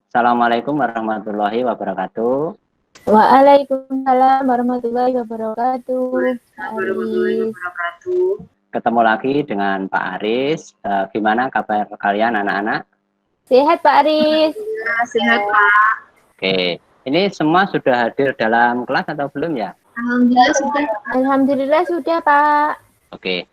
Assalamualaikum warahmatullahi wabarakatuh. Waalaikumsalam warahmatullahi wabarakatuh. Warahmatullahi Aris. wabarakatuh. Ketemu lagi dengan Pak Aris. Gimana kabar kalian anak-anak? Sehat Pak Aris? Ya, sehat Pak. Oke, ini semua sudah hadir dalam kelas atau belum ya? Alhamdulillah sudah. Alhamdulillah sudah Pak. Oke,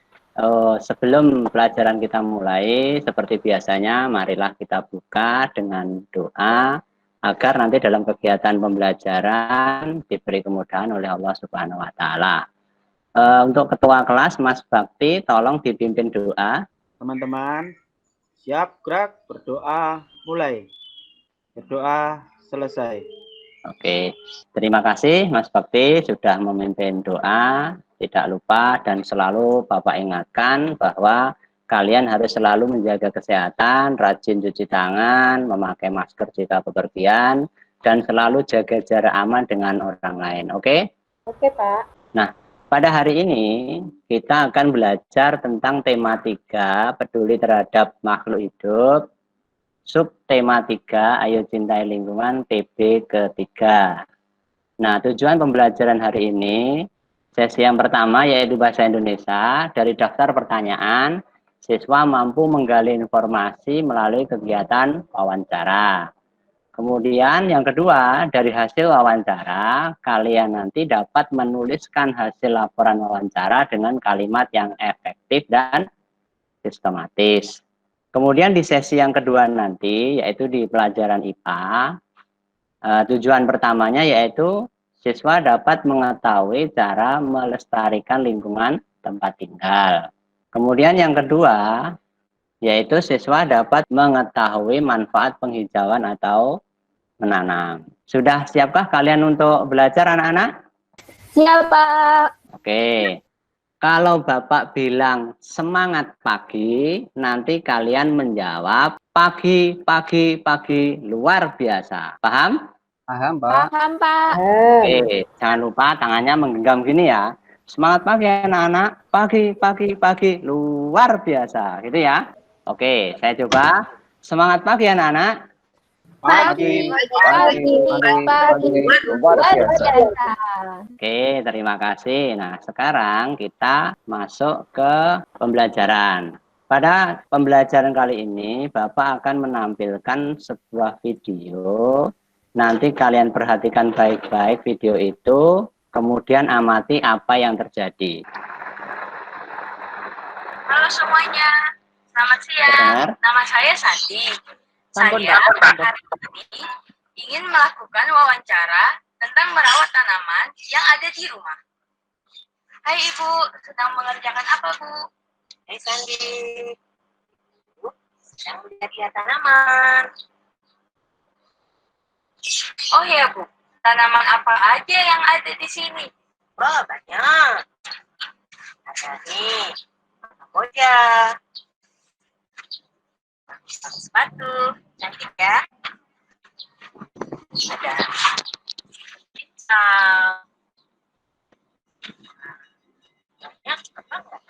sebelum pelajaran kita mulai, seperti biasanya, marilah kita buka dengan doa agar nanti dalam kegiatan pembelajaran diberi kemudahan oleh Allah Subhanahu wa Ta'ala. Untuk ketua kelas, Mas Bakti, tolong dipimpin doa. Teman-teman, siap, gerak, berdoa, mulai. Berdoa, selesai. Oke, terima kasih Mas Bakti sudah memimpin doa. Tidak lupa dan selalu Bapak ingatkan bahwa kalian harus selalu menjaga kesehatan, rajin cuci tangan, memakai masker jika bepergian, dan selalu jaga jarak aman dengan orang lain. Oke? Oke Pak. Nah, pada hari ini kita akan belajar tentang tema 3, peduli terhadap makhluk hidup. Subtema 3, ayo cintai lingkungan, TB ketiga. Nah, tujuan pembelajaran hari ini, sesi yang pertama yaitu bahasa Indonesia. Dari daftar pertanyaan, siswa mampu menggali informasi melalui kegiatan wawancara. Kemudian yang kedua, dari hasil wawancara, kalian nanti dapat menuliskan hasil laporan wawancara dengan kalimat yang efektif dan sistematis. Kemudian di sesi yang kedua nanti, yaitu di pelajaran IPA, tujuan pertamanya yaitu siswa dapat mengetahui cara melestarikan lingkungan tempat tinggal. Kemudian yang kedua, yaitu siswa dapat mengetahui manfaat penghijauan atau menanam. Sudah siapkah kalian untuk belajar anak-anak? Siap Pak. Oke. Kalau Bapak bilang semangat pagi, nanti kalian menjawab pagi, pagi, pagi, luar biasa. Paham? Paham, Pak? Paham Pak. Oke, jangan lupa tangannya menggenggam gini ya. Semangat pagi anak-anak, pagi, pagi, pagi, luar biasa. Gitu ya. Oke, saya coba. Semangat pagi anak-anak. Pagi, luar biasa. Oke, terima kasih. Nah, sekarang kita masuk ke pembelajaran. Pada pembelajaran kali ini, Bapak akan menampilkan sebuah video. Nanti kalian perhatikan baik-baik video itu, kemudian amati apa yang terjadi. Halo semuanya, selamat siang. Benar? Nama saya Sandi. Saya hari ini ingin melakukan wawancara tentang merawat tanaman yang ada di rumah. Hai Ibu, sedang mengerjakan apa Bu? Hai Sandi, Ibu sedang melihat tanaman. Oh ya Bu, tanaman apa aja yang ada di sini? Oh banyak. Ada nih, kamboja, sepatu, cantik ya. Ada pisang. Banyak apa enggak?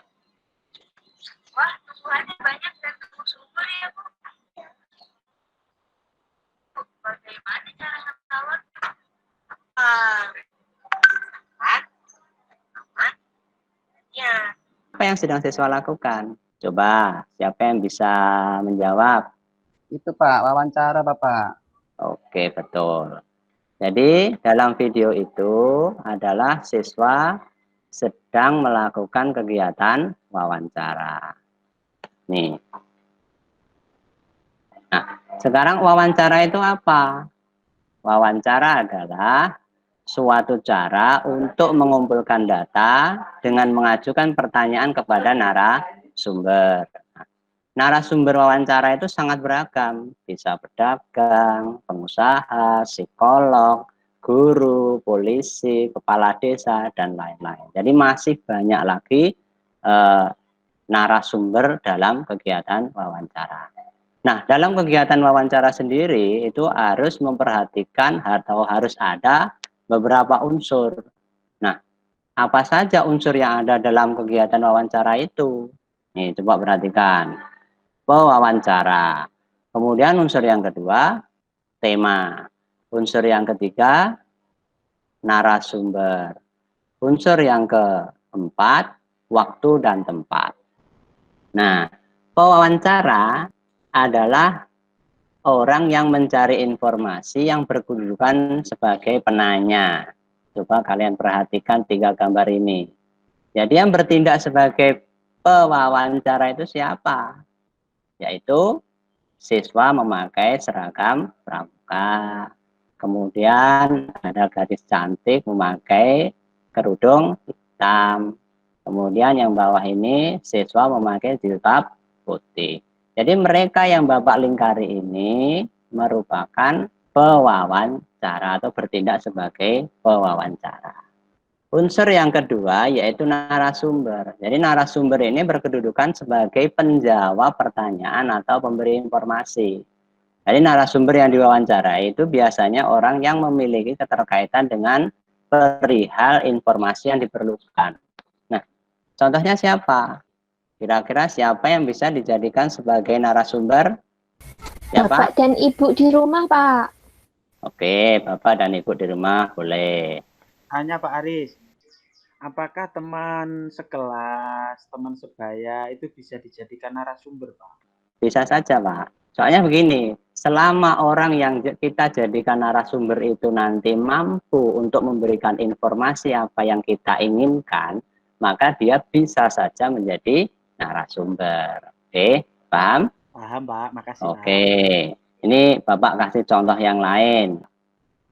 Wah, tumbuhannya banyak dan tumbuh subur ya Bu. Bagaimana cara merawat? Aman, ya. Apa yang sedang siswa lakukan? Coba, siapa yang bisa menjawab? Itu, Pak, wawancara, Bapak. Oke, betul. Jadi, dalam video itu adalah siswa sedang melakukan kegiatan wawancara. Nih. Nah, sekarang wawancara itu apa? Wawancara adalah suatu cara untuk mengumpulkan data dengan mengajukan pertanyaan kepada narasumber. Narasumber wawancara itu sangat beragam, bisa pedagang, pengusaha, psikolog, guru, polisi, kepala desa, dan lain-lain. Jadi masih banyak lagi narasumber dalam kegiatan wawancara. Nah, dalam kegiatan wawancara sendiri itu harus memperhatikan atau harus ada beberapa unsur. Nah, apa saja unsur yang ada dalam kegiatan wawancara itu? Nih, coba perhatikan. Wawancara. Kemudian unsur yang kedua, tema. Unsur yang ketiga, narasumber. Unsur yang keempat, waktu dan tempat. Nah, pewawancara adalah orang yang mencari informasi yang berkedudukan sebagai penanya. Coba kalian perhatikan 3 gambar ini. Jadi yang bertindak sebagai pewawancara itu siapa? Yaitu siswa memakai seragam pramuka. Kemudian ada gadis cantik memakai kerudung hitam. Kemudian yang bawah ini siswa memakai jilbab putih. Jadi mereka yang Bapak lingkari ini merupakan pewawancara atau bertindak sebagai pewawancara. Unsur yang kedua yaitu narasumber. Jadi narasumber ini berkedudukan sebagai penjawab pertanyaan atau pemberi informasi. Jadi narasumber yang diwawancara itu biasanya orang yang memiliki keterkaitan dengan perihal informasi yang diperlukan. Nah, contohnya siapa? Kira-kira siapa yang bisa dijadikan sebagai narasumber? Siapa? Bapak dan Ibu di rumah, Pak. Oke, Bapak dan Ibu di rumah boleh. Hanya Pak Aris, apakah teman sekelas, teman sebaya itu bisa dijadikan narasumber, Pak? Bisa saja, Pak. Soalnya begini, selama orang yang kita jadikan narasumber itu nanti mampu untuk memberikan informasi apa yang kita inginkan, maka dia bisa saja menjadi narasumber. Oke, paham? Paham, Pak. Makasih, Pak. Oke, ini Bapak kasih contoh yang lain.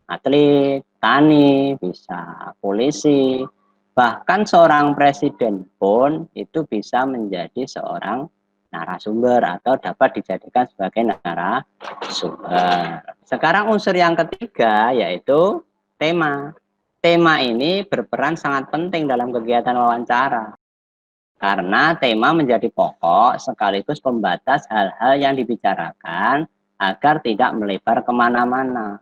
Atlet, tani, bisa polisi, bahkan seorang presiden pun itu bisa menjadi seorang narasumber atau dapat dijadikan sebagai narasumber. Sekarang unsur yang ketiga yaitu tema. Tema ini berperan sangat penting dalam kegiatan wawancara. Karena tema menjadi pokok sekaligus pembatas hal-hal yang dibicarakan agar tidak melebar kemana-mana.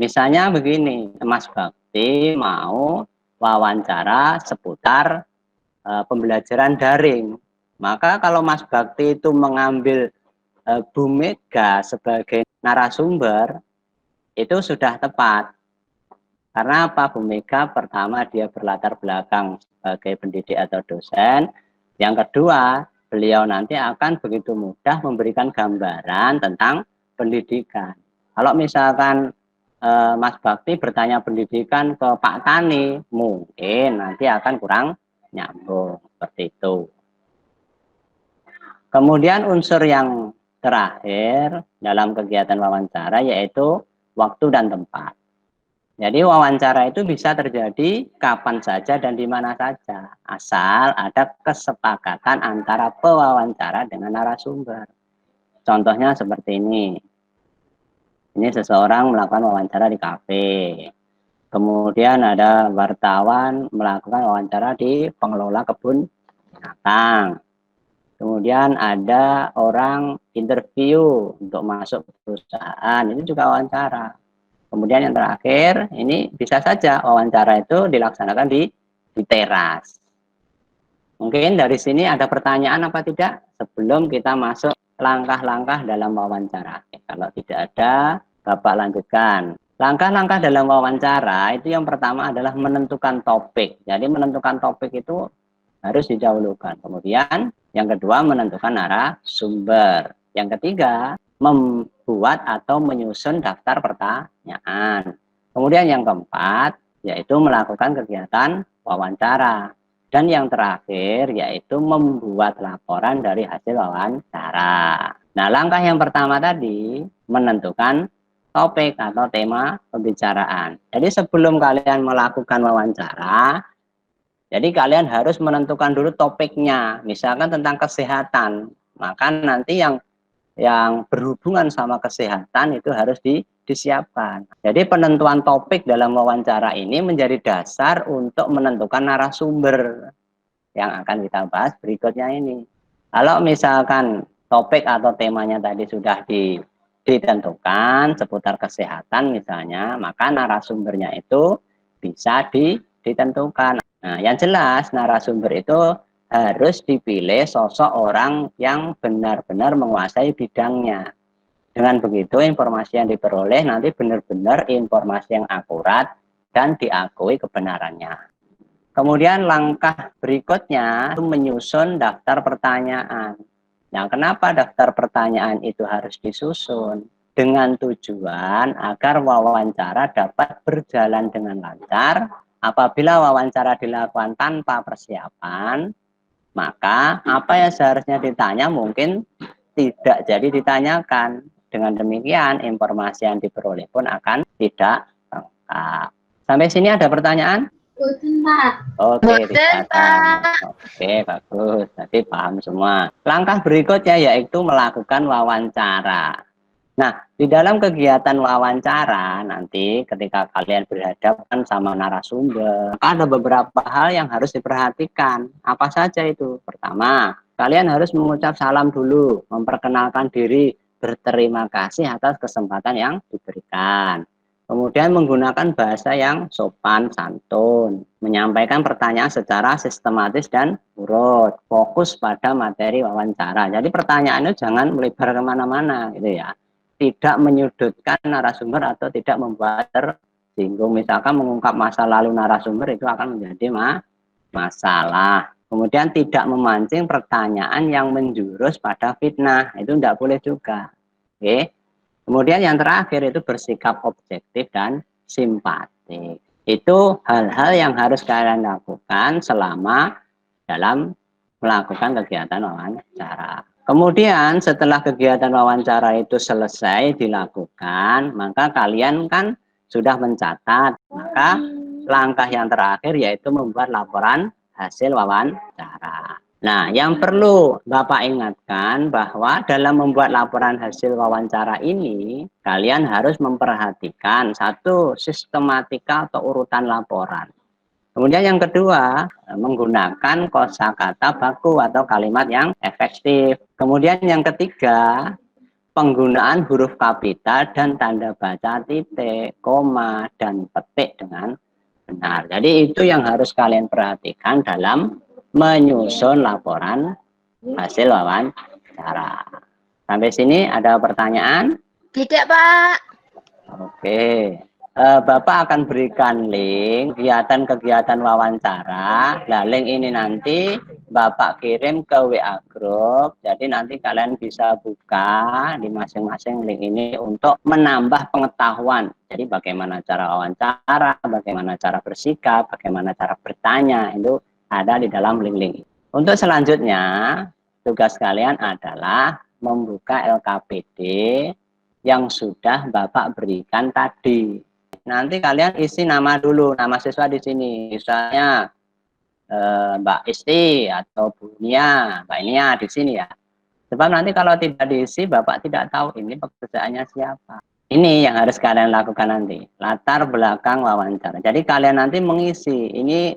Misalnya begini, Mas Bakti mau wawancara seputar pembelajaran daring. Maka kalau Mas Bakti itu mengambil Bu Mega sebagai narasumber, itu sudah tepat. Karena apa? Bu Mega pertama dia berlatar belakang sebagai pendidik atau dosen. Yang kedua, beliau nanti akan begitu mudah memberikan gambaran tentang pendidikan. Kalau misalkan Mas Bakti bertanya pendidikan ke Pak Tani, mungkin nanti akan kurang nyambung seperti itu. Kemudian unsur yang terakhir dalam kegiatan wawancara yaitu waktu dan tempat. Jadi wawancara itu bisa terjadi kapan saja dan di mana saja, asal ada kesepakatan antara pewawancara dengan narasumber. Contohnya seperti ini. Ini seseorang melakukan wawancara di kafe. Kemudian ada wartawan melakukan wawancara di pengelola kebun binatang. Kemudian ada orang interview untuk masuk perusahaan, ini juga wawancara. Kemudian yang terakhir, ini bisa saja wawancara itu dilaksanakan di teras. Mungkin dari sini ada pertanyaan apa tidak sebelum kita masuk langkah-langkah dalam wawancara. Kalau tidak ada, Bapak lanjutkan. Langkah-langkah dalam wawancara itu yang pertama adalah menentukan topik. Jadi menentukan topik itu harus didahulukan. Kemudian yang kedua menentukan narasumber. Yang ketiga membuat atau menyusun daftar pertanyaan. Kemudian yang keempat yaitu melakukan kegiatan wawancara. Dan yang terakhir yaitu membuat laporan dari hasil wawancara. Nah, langkah yang pertama tadi menentukan topik atau tema pembicaraan. Jadi sebelum kalian melakukan wawancara, jadi kalian harus menentukan dulu topiknya, misalkan tentang kesehatan. Maka nanti yang berhubungan sama kesehatan itu harus disiapkan. Jadi penentuan topik dalam wawancara ini menjadi dasar untuk menentukan narasumber yang akan kita bahas berikutnya ini. Kalau misalkan topik atau temanya tadi sudah ditentukan seputar kesehatan misalnya, maka narasumbernya itu bisa ditentukan. Nah, yang jelas narasumber itu harus dipilih sosok orang yang benar-benar menguasai bidangnya. Dengan begitu informasi yang diperoleh nanti benar-benar informasi yang akurat dan diakui kebenarannya. Kemudian langkah berikutnya itu menyusun daftar pertanyaan. Nah, kenapa daftar pertanyaan itu harus disusun? Dengan tujuan agar wawancara dapat berjalan dengan lancar. Apabila wawancara dilakukan tanpa persiapan, maka apa yang seharusnya ditanya mungkin tidak jadi ditanyakan. Dengan demikian, informasi yang diperoleh pun akan tidak lengkap. Sampai sini ada pertanyaan? Boten, Pak. Oke, tidak ada. Oke, bagus. Jadi paham semua. Langkah berikutnya yaitu melakukan wawancara. Nah, di dalam kegiatan wawancara nanti ketika kalian berhadapan sama narasumber, ada beberapa hal yang harus diperhatikan. Apa saja itu? Pertama, kalian harus mengucap salam dulu, memperkenalkan diri, berterima kasih atas kesempatan yang diberikan. Kemudian menggunakan bahasa yang sopan, santun, menyampaikan pertanyaan secara sistematis dan urut, fokus pada materi wawancara. Jadi pertanyaannya jangan melebar kemana-mana, gitu ya. Tidak menyudutkan narasumber atau tidak membuat tersinggung. Misalkan mengungkap masa lalu narasumber itu akan menjadi masalah. Kemudian tidak memancing pertanyaan yang menjurus pada fitnah, itu tidak boleh juga. Oke. Kemudian yang terakhir itu bersikap objektif dan simpatik. Itu hal-hal yang harus kalian lakukan selama dalam melakukan kegiatan wawancara. Kemudian setelah kegiatan wawancara itu selesai dilakukan, maka kalian kan sudah mencatat. Maka langkah yang terakhir yaitu membuat laporan hasil wawancara. Nah, yang perlu Bapak ingatkan bahwa dalam membuat laporan hasil wawancara ini, kalian harus memperhatikan satu, sistematika atau urutan laporan. Kemudian yang kedua, menggunakan kosakata baku atau kalimat yang efektif. Kemudian yang ketiga, penggunaan huruf kapital dan tanda baca titik, koma, dan petik dengan benar. Jadi itu yang harus kalian perhatikan dalam menyusun laporan hasil wawancara. Sampai sini ada pertanyaan? Tidak, Pak. Oke. Bapak akan berikan link kegiatan-kegiatan wawancara. Nah, link ini nanti Bapak kirim ke WA Group. Jadi nanti kalian bisa buka di masing-masing link ini untuk menambah pengetahuan. Jadi bagaimana cara wawancara, bagaimana cara bersikap, bagaimana cara bertanya, itu ada di dalam link-link. Untuk selanjutnya, tugas kalian adalah membuka LKPD yang sudah Bapak berikan tadi. Nanti kalian isi nama dulu, nama siswa di sini. Misalnya Mbak Isti atau Bu Nia, Mbak Nia di sini ya. Sebab nanti kalau tidak diisi, Bapak tidak tahu ini pekerjaannya siapa. Ini yang harus kalian lakukan nanti. Latar belakang wawancara. Jadi kalian nanti mengisi. Ini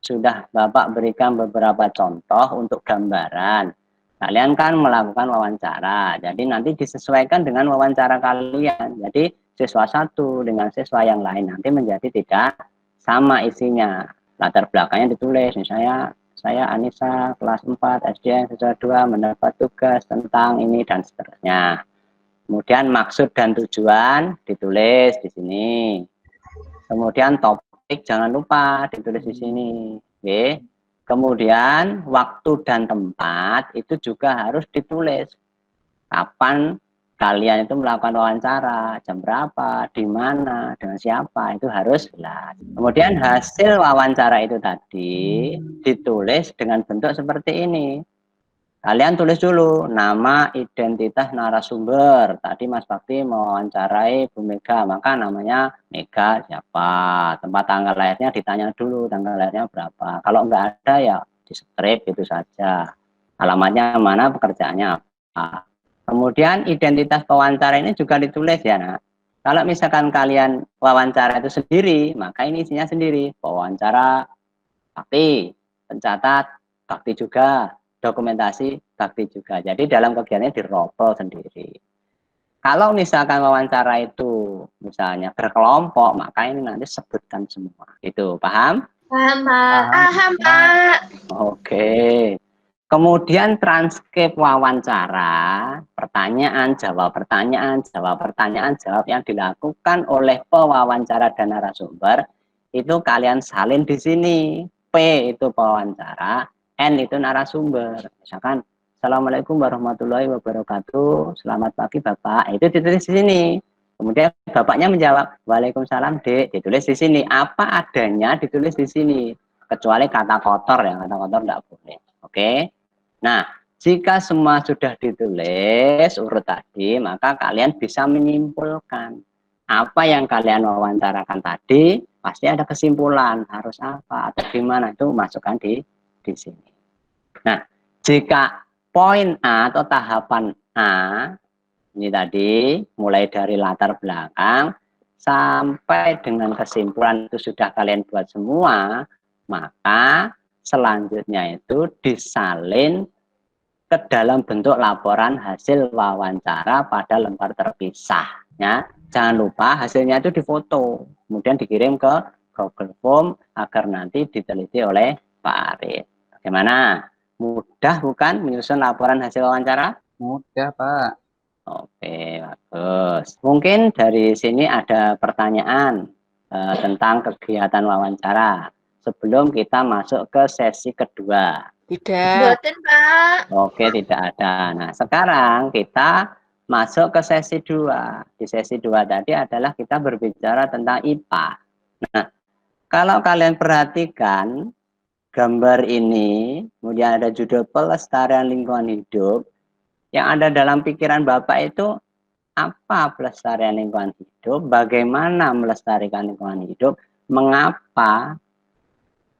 sudah Bapak berikan beberapa contoh untuk gambaran. Kalian kan melakukan wawancara. Jadi nanti disesuaikan dengan wawancara kalian. Jadi siswa satu dengan siswa yang lain nanti menjadi tidak sama isinya. Latar belakangnya ditulis, misalnya saya Anissa kelas 4 SD siswa 2 mendapat tugas tentang ini dan seterusnya. Kemudian maksud dan tujuan ditulis di sini. Kemudian topik jangan lupa ditulis di sini. Oke. Kemudian waktu dan tempat itu juga harus ditulis. Kapan kalian itu melakukan wawancara, jam berapa, di mana, dengan siapa, itu harus jelas. Kemudian hasil wawancara itu tadi ditulis dengan bentuk seperti ini. Kalian tulis dulu nama, identitas narasumber. Tadi Mas Bakti mewawancarai Bu Mega, maka namanya Mega siapa. Tempat tanggal lahirnya ditanya dulu, tanggal lahirnya berapa. Kalau enggak ada ya di strip itu saja. Alamatnya mana, pekerjaannya apa. Kemudian identitas pewawancara ini juga ditulis ya. Nah, kalau misalkan kalian wawancara itu sendiri, maka ini isinya sendiri. Pewawancara Bakti, pencatat Bakti juga, dokumentasi Bakti juga. Jadi dalam kegiatannya diropel sendiri. Kalau misalkan wawancara itu misalnya berkelompok, maka ini nanti sebutkan semua. Itu paham? Paham, Pak. Paham, Pak. Oke. Kemudian transkrip wawancara, pertanyaan, jawab yang dilakukan oleh pewawancara dan narasumber, itu kalian salin di sini. P itu pewawancara, N itu narasumber. Misalkan, Assalamualaikum warahmatullahi wabarakatuh, selamat pagi Bapak, itu ditulis di sini. Kemudian bapaknya menjawab, Waalaikumsalam Dek, ditulis di sini. Apa adanya ditulis di sini. Kecuali kata kotor, ya, kata kotor enggak boleh. Oke. Nah, jika semua sudah ditulis urut tadi, maka kalian bisa menyimpulkan apa yang kalian wawancarakan tadi, pasti ada kesimpulan harus apa atau gimana, itu masukkan di sini. Nah, jika poin A atau tahapan A ini tadi mulai dari latar belakang sampai dengan kesimpulan itu sudah kalian buat semua, maka selanjutnya itu disalin ke dalam bentuk laporan hasil wawancara pada lembar terpisah. Ya. Jangan lupa hasilnya itu difoto, kemudian dikirim ke Google Form agar nanti diteliti oleh Pak Arif. Bagaimana? Mudah bukan menyusun laporan hasil wawancara? Mudah, Pak. Oke, bagus. Mungkin dari sini ada pertanyaan tentang kegiatan wawancara sebelum kita masuk ke sesi kedua. Tidak. Boten, Pak. Oke, tidak ada. Nah, sekarang kita masuk ke sesi 2. Di sesi 2 tadi adalah kita berbicara tentang IPA. Nah, kalau kalian perhatikan gambar ini, kemudian ada judul pelestarian lingkungan hidup, yang ada dalam pikiran Bapak itu apa pelestarian lingkungan hidup, bagaimana melestarikan lingkungan hidup, mengapa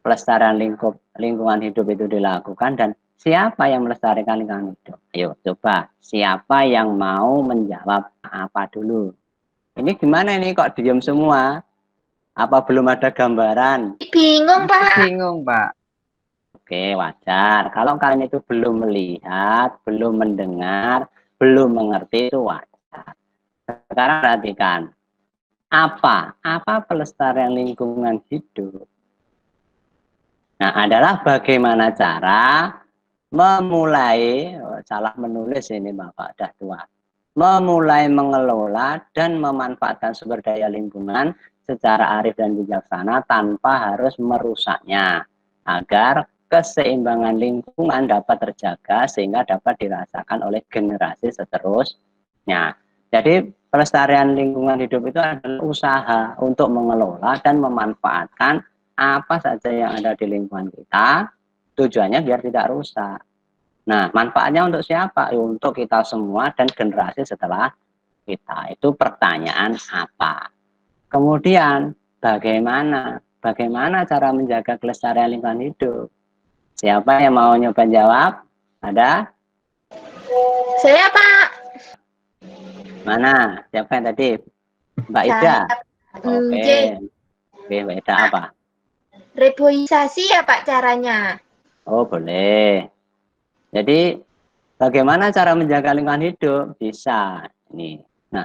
pelestarian lingkungan hidup itu dilakukan, dan siapa yang melestarikan lingkungan hidup. Ayo coba, siapa yang mau menjawab apa dulu? Ini gimana ini kok diam semua? Apa belum ada gambaran? Bingung, Pak. Bingung, Pak. Oke, wajar. Kalau kalian itu belum melihat, belum mendengar, belum mengerti, itu wajar. Sekarang perhatikan. Apa pelestarian lingkungan hidup? Nah, adalah bagaimana cara memulai, salah menulis ini Bapak, dah tua. Memulai mengelola dan memanfaatkan sumber daya lingkungan secara arif dan bijaksana tanpa harus merusaknya, agar keseimbangan lingkungan dapat terjaga sehingga dapat dirasakan oleh generasi seterusnya. Jadi pelestarian lingkungan hidup itu adalah usaha untuk mengelola dan memanfaatkan apa saja yang ada di lingkungan kita, tujuannya biar tidak rusak. Nah, manfaatnya untuk siapa? Untuk kita semua dan generasi setelah kita. Itu pertanyaan apa. Kemudian, bagaimana cara menjaga kelestarian lingkungan hidup? Siapa yang mau nyoba jawab? Ada? Saya, Pak. Mana? Siapa yang tadi? Mbak Ida? Oke. Oke, Mbak Ida apa? Reboisasi ya, Pak, caranya. Oh, boleh. Jadi, bagaimana cara menjaga lingkungan hidup? Bisa. Ini. Nah,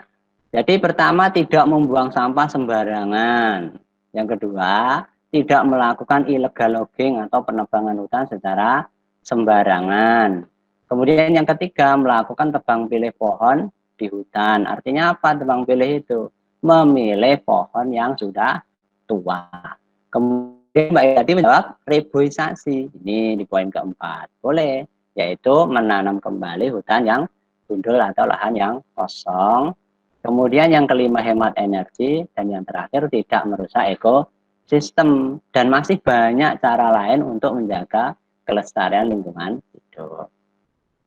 jadi pertama, tidak membuang sampah sembarangan. Yang kedua, tidak melakukan illegal logging atau penebangan hutan secara sembarangan. Kemudian yang ketiga, melakukan tebang pilih pohon di hutan. Artinya apa tebang pilih itu? Memilih pohon yang sudah tua. Kemudian Mbak Yadi menjawab reboisasi. Ini di poin keempat. Boleh, yaitu menanam kembali hutan yang gundul atau lahan yang kosong. Kemudian yang kelima, hemat energi. Dan yang terakhir, tidak merusak ekosistem. Dan masih banyak cara lain untuk menjaga kelestarian lingkungan hidup.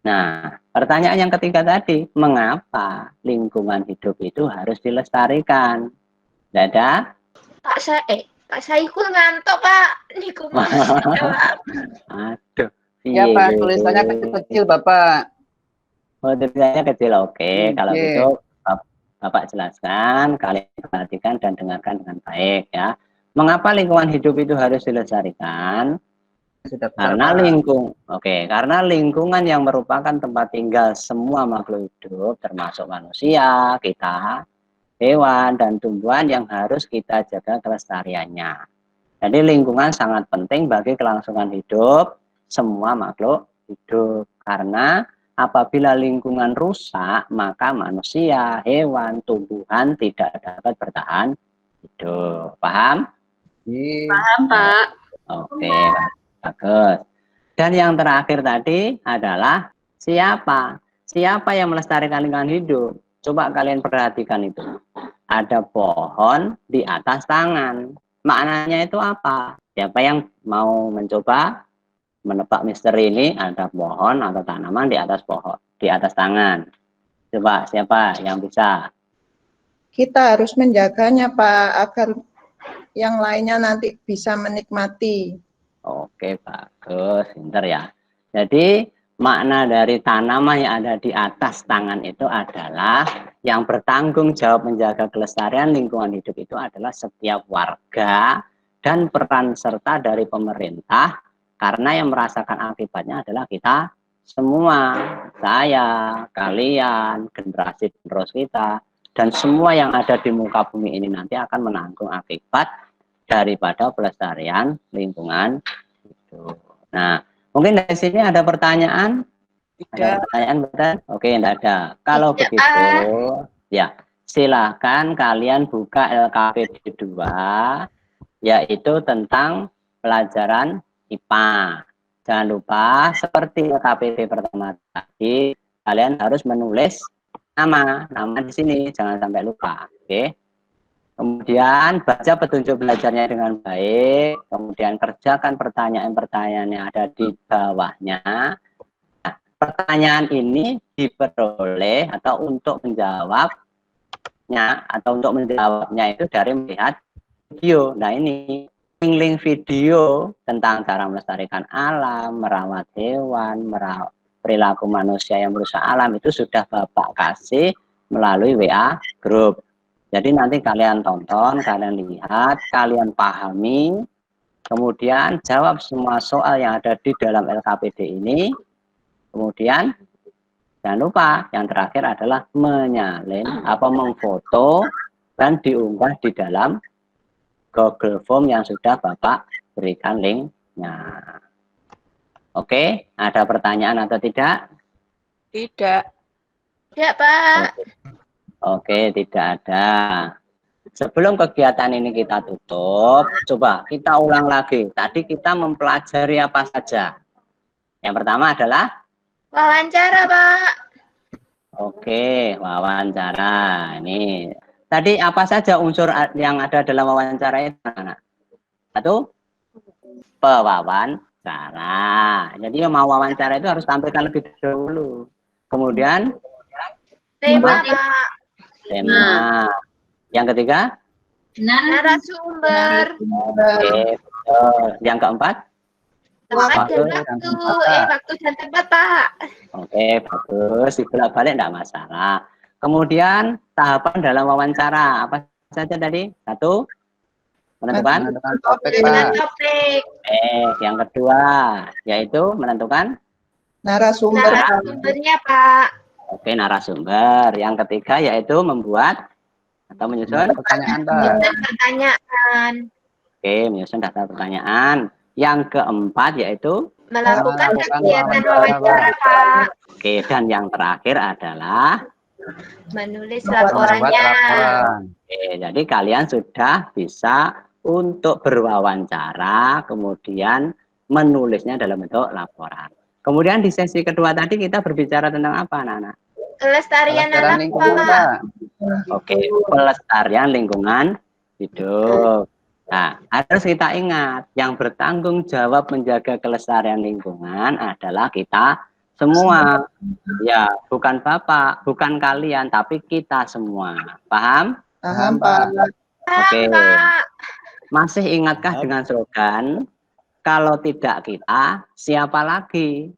Nah, pertanyaan yang ketiga tadi, mengapa lingkungan hidup itu harus dilestarikan? Dada? Pak Saiful ngantuk, Pak. Niku mau jawab. Aduh. Ya, Pak, tulisannya kecil-kecil, Bapak. Oh, tulisannya kecil, oke. Kalau gitu, Bapak jelaskan, kalian perhatikan dan dengarkan dengan baik ya. Mengapa lingkungan hidup itu harus dilestarikan? Karena karena lingkungan yang merupakan tempat tinggal semua makhluk hidup, termasuk manusia, kita, hewan, dan tumbuhan yang harus kita jaga kelestariannya. Jadi lingkungan sangat penting bagi kelangsungan hidup semua makhluk hidup. Karena apabila lingkungan rusak, maka manusia, hewan, tumbuhan tidak dapat bertahan hidup. Paham? Iya. Paham, Pak. Oke, bagus. Dan yang terakhir tadi adalah siapa? Siapa yang melestarikan lingkungan hidup? Coba kalian perhatikan itu. Ada pohon di atas tangan. Maknanya itu apa? Siapa yang mau mencoba menebak misteri ini? Ada pohon atau tanaman di atas pohon, di atas tangan. Coba siapa yang bisa? Kita harus menjaganya, Pak, agar yang lainnya nanti bisa menikmati. Oke, bagus, pinter ya. Jadi makna dari tanaman yang ada di atas tangan itu adalah yang bertanggung jawab menjaga kelestarian lingkungan hidup itu adalah setiap warga dan peran serta dari pemerintah, karena yang merasakan akibatnya adalah kita semua, saya, kalian, generasi penerus kita, dan semua yang ada di muka bumi ini nanti akan menanggung akibat daripada pelestarian lingkungan hidup. Nah, mungkin dari sini ada pertanyaan? Ada pertanyaan, betul? Oke, tidak ada. Kalau Tidak, begitu, ya silahkan kalian buka LKPD 2, yaitu tentang pelajaran IPA. Jangan lupa, seperti LKPD pertama tadi, kalian harus menulis nama di sini, jangan sampai lupa. Oke. Kemudian baca petunjuk belajarnya dengan baik, kemudian kerjakan pertanyaan-pertanyaan yang ada di bawahnya. Nah, pertanyaan ini diperoleh atau untuk menjawabnya itu dari melihat video. Nah, ini link video tentang cara melestarikan alam, merawat hewan, merawat perilaku manusia yang merusak alam itu sudah Bapak kasih melalui WA grup. Jadi nanti kalian tonton, kalian lihat, kalian pahami, kemudian jawab semua soal yang ada di dalam LKPD ini. Kemudian jangan lupa yang terakhir adalah menyalin atau memfoto dan diunggah di dalam Google Form yang sudah Bapak berikan linknya. Oke, ada pertanyaan atau tidak? Tidak. Ya, Pak. Oke, tidak ada. Sebelum kegiatan ini kita tutup, coba kita ulang lagi. Tadi kita mempelajari apa saja? Yang pertama adalah? Wawancara, Pak. Oke, wawancara. Ini. Tadi apa saja unsur yang ada dalam wawancara itu? Satu, pewawancara. Jadi mau wawancara itu harus tampilkan lebih dahulu. Kemudian? Tema, Pak. Tema. Yang ketiga? Narasumber. Oke, betul. Yang keempat? Tempat dan waktu. Waktu dan tempat, Pak. Oke, bagus. Dibolak-balik tidak masalah. Kemudian tahapan dalam wawancara apa saja tadi? Satu, menentukan Topik, Dengan Pak. topik. yang kedua yaitu menentukan Narasumbernya, Pak. oke, narasumber. Yang ketiga yaitu membuat atau menyusun Pertanyaan, Pak. Dan pertanyaan. oke, menyusun daftar pertanyaan. Yang keempat yaitu Melakukan Melakukan kegiatan wawancara, wawancara, Pak. oke, dan yang terakhir adalah Menulis Membuat laporannya. laporan. oke, jadi kalian sudah bisa untuk berwawancara, kemudian menulisnya dalam bentuk laporan. Kemudian di sesi kedua tadi kita berbicara tentang apa, anak-anak? Kelestarian Pelestarian alam, lingkungan, Pak. Pak. Oke, pelestarian lingkungan hidup. Nah, harus kita ingat, yang bertanggung jawab menjaga kelestarian lingkungan adalah kita semua. Ya, bukan Bapak, bukan kalian, tapi kita semua. Paham? Paham, Pak. Oke. Pak. Masih ingatkah dengan slogan, kalau tidak kita, siapa lagi?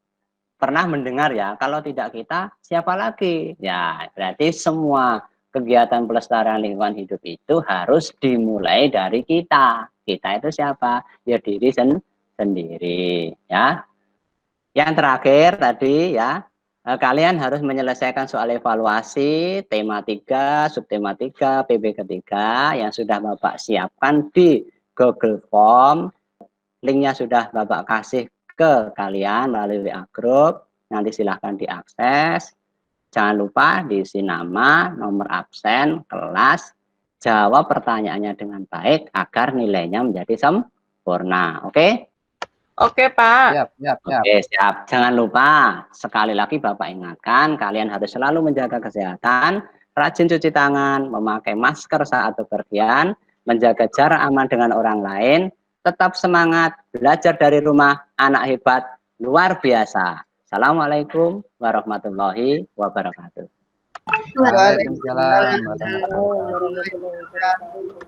Pernah mendengar ya, kalau tidak kita, siapa lagi? Ya, berarti semua kegiatan pelestarian lingkungan hidup itu harus dimulai dari kita. Kita itu siapa? Ya diri sendiri. Ya. Yang terakhir tadi ya, kalian harus menyelesaikan soal evaluasi, tema 3, subtema 3, PB ketiga yang sudah Bapak siapkan di Google Form. Linknya sudah Bapak kasih ke kalian melalui WA Group. Nanti silahkan diakses. Jangan lupa diisi nama, nomor absen, kelas, jawab pertanyaannya dengan baik agar nilainya menjadi sempurna. Oke? Oke, Pak. Siap, siap, siap. Oke, siap. Jangan lupa, sekali lagi Bapak ingatkan, kalian harus selalu menjaga kesehatan, rajin cuci tangan, memakai masker saat bepergian, menjaga jarak aman dengan orang lain, tetap semangat, belajar dari rumah, anak hebat, luar biasa. Assalamualaikum warahmatullahi wabarakatuh. Waalaikumsalam warahmatullahi wabarakatuh.